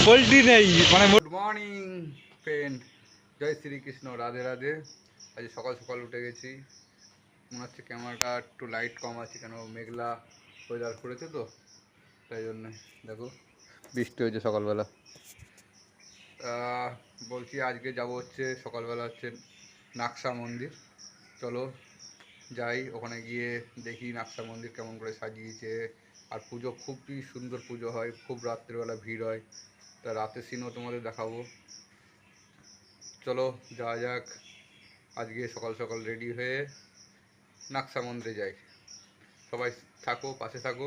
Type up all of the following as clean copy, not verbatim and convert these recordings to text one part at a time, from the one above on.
Poultry নেই মানে। Good morning friend, জয় শ্রীকৃষ্ণ, রাধে রাধে। আজ সকাল সকাল উঠে গেছি। মনে হচ্ছে ক্যামেরাটা একটু লাইট কম আছে, কেন মেঘলা ওয়েদার করেছে তো, তাই জন্য। দেখো বৃষ্টি হয়েছে সকালবেলা। বলছি আজকে যাব হচ্ছে সকালবেলা হচ্ছে নাকশা মন্দির। চলো যাই, ওখানে গিয়ে দেখি নাকশা মন্দির কেমন করে সাজিয়েছে। আর পুজো খুবই সুন্দর পুজো হয়, খুব রাত্রিবেলা ভিড় হয়। তা রাতের সিনও তোমাদের দেখাবো। চলো যাওয়া যাক। আজকে সকাল সকাল রেডি হয়ে নাকশা মন্দিরে যাই। সবাই থাকো, পাশে থাকো,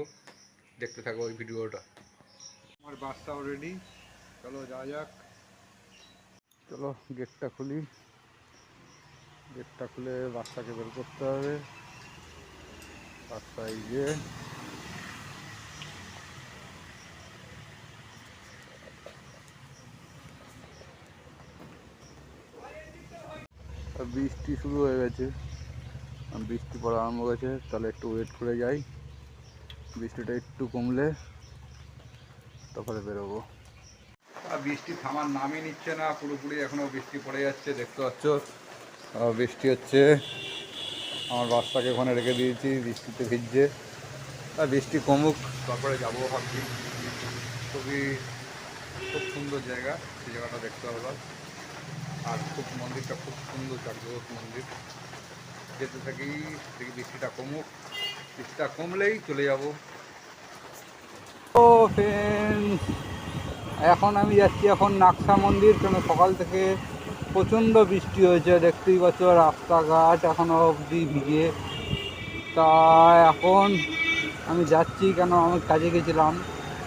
দেখতে থাকো ওই ভিডিওটা। আমার বাসটাও রেডি, চলো যাওয়া যাক। চলো গেটটা খুলি। গেটটা খুলে বাসটাকে বের করতে হবে। বাসটা গিয়ে বৃষ্টি শুরু হয়ে গেছে, বৃষ্টি পড়া আরম্ভ হয়েছে। তাহলে একটু ওয়েট করে যাই, বৃষ্টিটা একটু কমলে তারপরে বেরোবো। আর বৃষ্টি থামার নামই নিচ্ছে না, পুরোপুরি এখনও বৃষ্টি পড়ে যাচ্ছে, দেখতে পাচ্ছ বৃষ্টি হচ্ছে। আমার বাসটাকে ওখানে রেখে দিয়েছি, বৃষ্টিতে ভিজছে। আর বৃষ্টি কমুক তারপরে যাবো ভাবছি। খুব সুন্দর জায়গা, সেই জায়গাটা দেখতে হবে। আর খুব মন্দিরটা খুব সুন্দর, জাগ্রত মন্দির। যেতে থাকি, দেখি বৃষ্টিটা কমুক, বৃষ্টিটা কমলেই চলে যাব। ও ফ্রেন্ডস, এখন আমি যাচ্ছি এখন নাকশা মন্দির। কেন সকাল থেকে প্রচণ্ড বৃষ্টি হয়েছে, দেখতেই পাচ্ছ রাস্তাঘাট এখনও অবধি ভিজে। তা এখন আমি যাচ্ছি, কেন আমি কাজে গেছিলাম,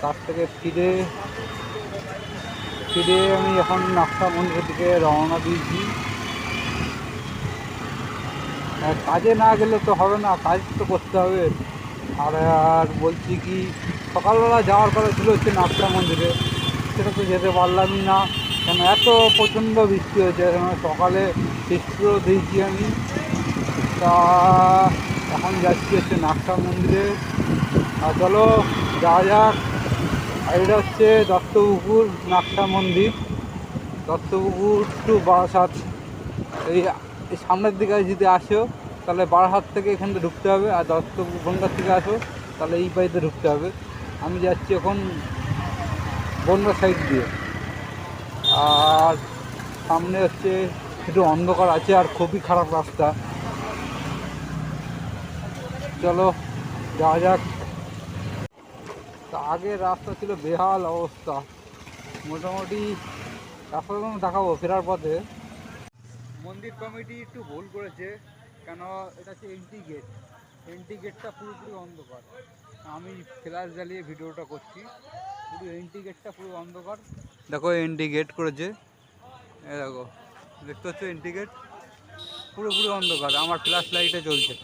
তার থেকে ফিরে আমি এখন নাকশা মন্দিরের দিকে রওনা দিয়েছি। কাজে না গেলে তো হবে না, কাজ তো করতে হবে। আর বলছি কি, সকালবেলা যাওয়ার কথা ছিল হচ্ছে নাকশা মন্দিরে, সেটা তো যেতে পারলামই না। কেন এত প্রচণ্ড বৃষ্টি হয়েছে, সকালে টেস্টও দিয়েছি আমি। তা এখন যাচ্ছি হচ্ছে নাকশা মন্দিরে। আর চলো যাওয়া যাক। আর এটা হচ্ছে দত্তপুকুর নাকশা মন্দির, দত্তপুকুর টু বারাসাত। এই সামনের দিকে যদি আসো তাহলে বারাসাত থেকে এখান থেকে ঢুকতে হবে, আর দত্তপুকুর বনগাঁ থেকে আসো তাহলে এই বাড়িতে ঢুকতে হবে। আমি যাচ্ছি এখন বনগাঁ সাইড দিয়ে। আর সামনে হচ্ছে একটু অন্ধকার আছে, আর খুবই খারাপ রাস্তা। চলো যাওয়া যাক। তা আগের রাস্তা ছিল বেহাল অবস্থা, মোটামুটি রাস্তা দেখাবো ফেরার পথে। মন্দির কমিটি একটু ভুল করেছে, কেন এটা হচ্ছে এন্ট্রি গেট। এন্ট্রি গেটটা পুরোপুরি অন্ধকার। আমি ফ্ল্যাশ জ্বালিয়ে ভিডিওটা করছি, পুরো এন্ট্রি গেটটা পুরো অন্ধকার। দেখো এন্ট্রি গেট করেছে, দেখো দেখতে পাচ্ছ এন্ট্রি গেট পুরোপুরি অন্ধকার, আমার ফ্ল্যাশ লাইটে চলছে।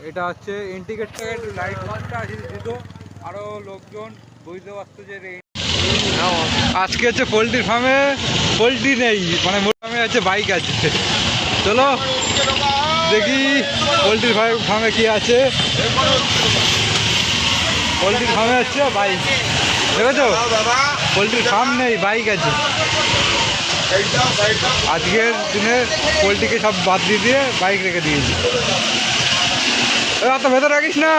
এটা হচ্ছে এন্ট্রি গেটটা, একটু লাইট মাস্টটা আছে দিত, আরও লোকজন বুঝতে পারতো যে আজকে হচ্ছে পোলট্রি ফার্মে পোলট্রি নেই, মানে ফার্মে আছে বাইক আছে। চলো দেখি পোলট্রি ফার্মে কি আছে। পোলট্রি ফার্মে হচ্ছে বাইক, দেখেছো? পোলট্রি ফার্ম নেই, বাইক আছে। আজকের দিনে পোলট্রিকে সব বাদ দিয়ে বাইক রেখে দিয়েছি। তো ভেতরে রাখিস না।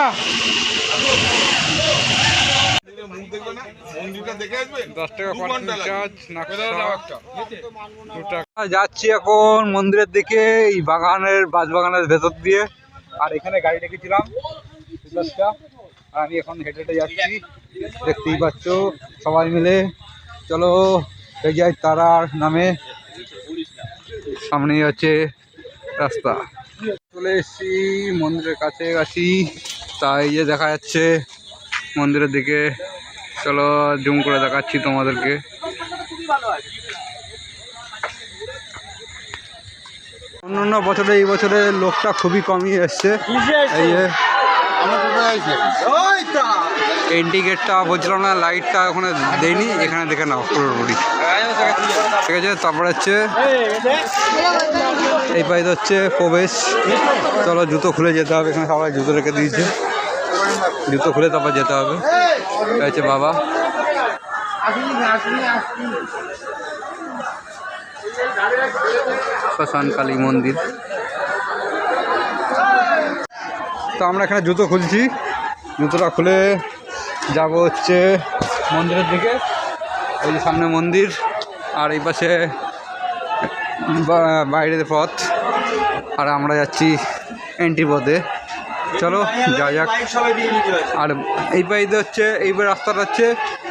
যাচ্ছি এখন মন্দিরের দিকে, এই বাগানের বাগানের ভেতর দিয়ে। আর এখানে গাড়ি রেখেছিলাম, আর আমি এখন হেঁটে হেঁটে যাচ্ছি, দেখতেই পাচ্ছ সবাই মিলে। চলো যাই তারার নামে, সামনেই আছে রাস্তা। চলে এসেছি মন্দিরের কাছে আছি, তাই যে দেখা যাচ্ছে মন্দিরের দিকে। চলো জুম করে দেখাচ্ছি তোমাদেরকে। অন্যান্য বছরে এই বছরে লোকটা খুবই কমই এসছে। এই যে এন্ট্রি গেটটা বলছিলাম না, লাইটটা ওখানে দেয়নি, এখানে দেখে নাও পুরোপুরি ঠিক আছে। তারপর হচ্ছে এই পাইতে হচ্ছে প্রবেশ। চলো জুতো খুলে যেতে হবে, এখানে সবাই জুতো রেখে দিয়েছে, জুতো খুলে তারপর যেতে হবে। হচ্ছে বাবা শ্মশান কালী মন্দির। তো আমরা এখানে জুতো খুলছি, জুতোটা খুলে যাব হচ্ছে মন্দিরের দিকে। এই যে সামনে মন্দির, আর এই পাশে বাইরের পথ, আর আমরা যাচ্ছি এন্ট্রি পথে। চলো যা যাক। আর এই পাইতে হচ্ছে এইবার রাস্তাটা হচ্ছে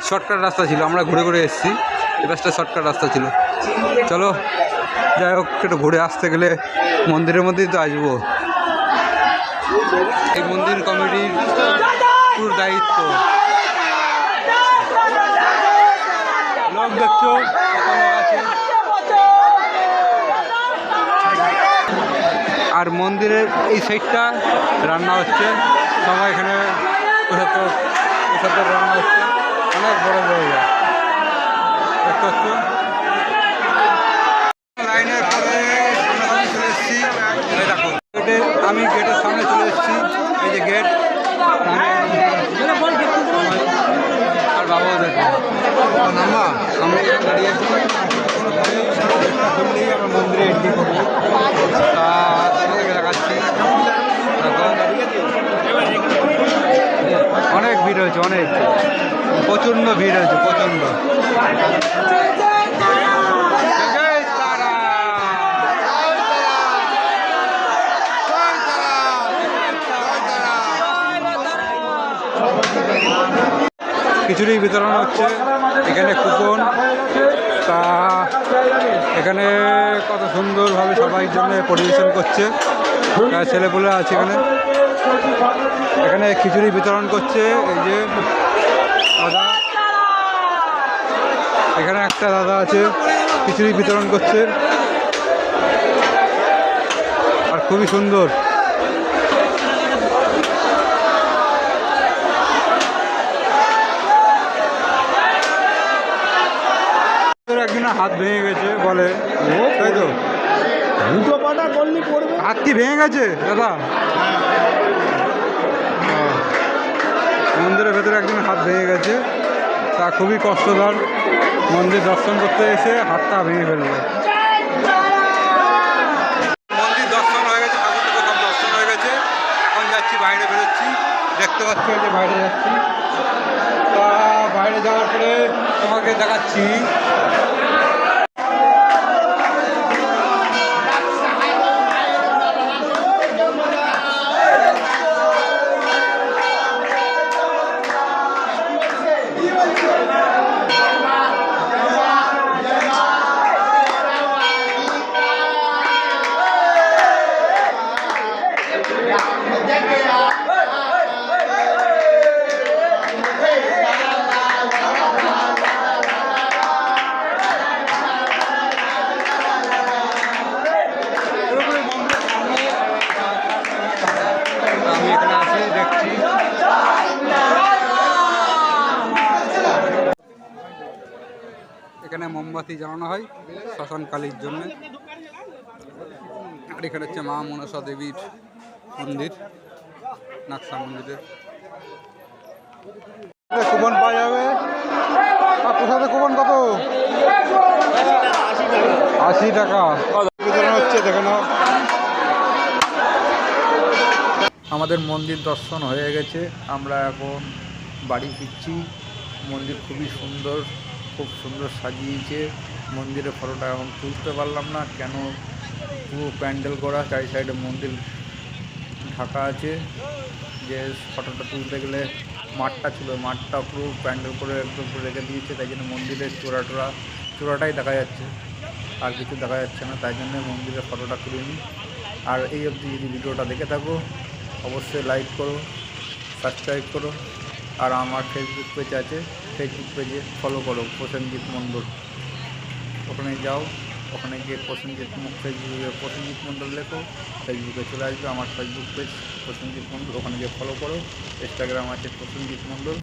শর্টকাট রাস্তা ছিল, আমরা ঘুরে ঘুরে এসেছি, এই পাশটা শর্টকাট রাস্তা ছিল। চলো যাই হোক, একটু ঘুরে আসতে গেলে মন্দিরের মধ্যেই তো আসবো। এই মন্দির কমিটির পুরো দায়িত্ব। লোক দেখছো আছে, আর মন্দিরের এই সাইডটা রান্না হচ্ছে, সবাই এখানে প্রসাদ রান্না হচ্ছে, অনেক বড় জায়গা দেখতে পাচ্ছ। লাইনের পরে সামনে চলে এসেছি, দেখো আমি গেটের সামনে চলে এসেছি, এই যে গেট, আর বাবাও দেখো নাম্বা আমরা দাঁড়িয়ে আছি। আমরা মন্দিরে এন্ট্রি করবো, দেখাচ্ছি। অনেক ভিড় হয়েছে, অনেক প্রচণ্ড ভিড় হয়েছে, প্রচণ্ড। খিচুড়ি বিতরণ হচ্ছে এখানে, কুপন। তা এখানে কত সুন্দরভাবে সবাই জন্য পরিবেশন করছে, ছেলেপুলে আছে এখানে। এখানে খিচুড়ি বিতরণ করছে এই যে দাদা, এখানে একটা দাদা আছে খিচুড়ি বিতরণ করছে, আর খুবই সুন্দর। একদিনের হাত ভেঙে গেছে বলে, তাই তো? দুটো পাটা করলি পড়বে, হাত কি ভেঙে গেছে দাদা? মন্দিরের ভেতরে একদিন হাত ভেঙে গেছে, তা খুবই কষ্টকর। মন্দির দর্শন করতে এসে হাতটা ভেঙে ফেলবে। মন্দির দর্শন হয়ে গেছে, ঠাকুর সব দর্শন হয়ে গেছে, এখন যাচ্ছি বাইরে, বেরোচ্ছি। দেখতে পাচ্ছি যে বাইরে যাচ্ছি, তা বাইরে যাওয়ার পরে তোমাকে দেখাচ্ছি। এখানে মোমবাতি জ্বালানো হয় শ্মশান কালীর জন্য। আর এখানে হচ্ছে মা মনসা দেবীর মন্দির, নাকশা মন্দিরের। কুপন পাওয়া যাবে, কোথাতে কুপন কত? 80 টাকা বিতরণ হচ্ছে, দেখে নাও। আমাদের মন্দির দর্শন হয়ে গেছে, আমরা এখন বাড়ি ফিরছি। মন্দির খুবই সুন্দর, খুব সুন্দর সাজিয়েছে। মন্দিরের ফটোটা এখন তুলতে পারলাম না, কেন পুরো প্যান্ডেল করা, চারি সাইডে মন্দির ঢাকা আছে। যে ফটোটা তুলতে গেলে মাঠটা ছিল, মাঠটা পুরো প্যান্ডেল করে একদম রেখে দিয়েছে, তাই জন্য মন্দিরের চূড়াটাই দেখা যাচ্ছে, আর কিছু দেখা যাচ্ছে না, তাই জন্য মন্দিরের ফটোটা তুলিনি। আর এই অবধি যদি ভিডিওটা দেখে থাকো অবশ্যই লাইক করো, সাবস্ক্রাইব করো, আর আমার ফেসবুক পেজ আছে, ফেসবুক পেজে ফলো করো প্রসেনজিৎ মণ্ডল, ওখানে যাও, ওখানে গিয়ে ফেসবুকে প্রসেনজিৎ মণ্ডল লেখো, ফেসবুকে চলে আসবে আমার ফেসবুক পেজ প্রসেনজিৎ মণ্ডল, ওখানে গিয়ে ফলো করো। ইনস্টাগ্রাম আছে প্রসেনজিৎ মণ্ডল।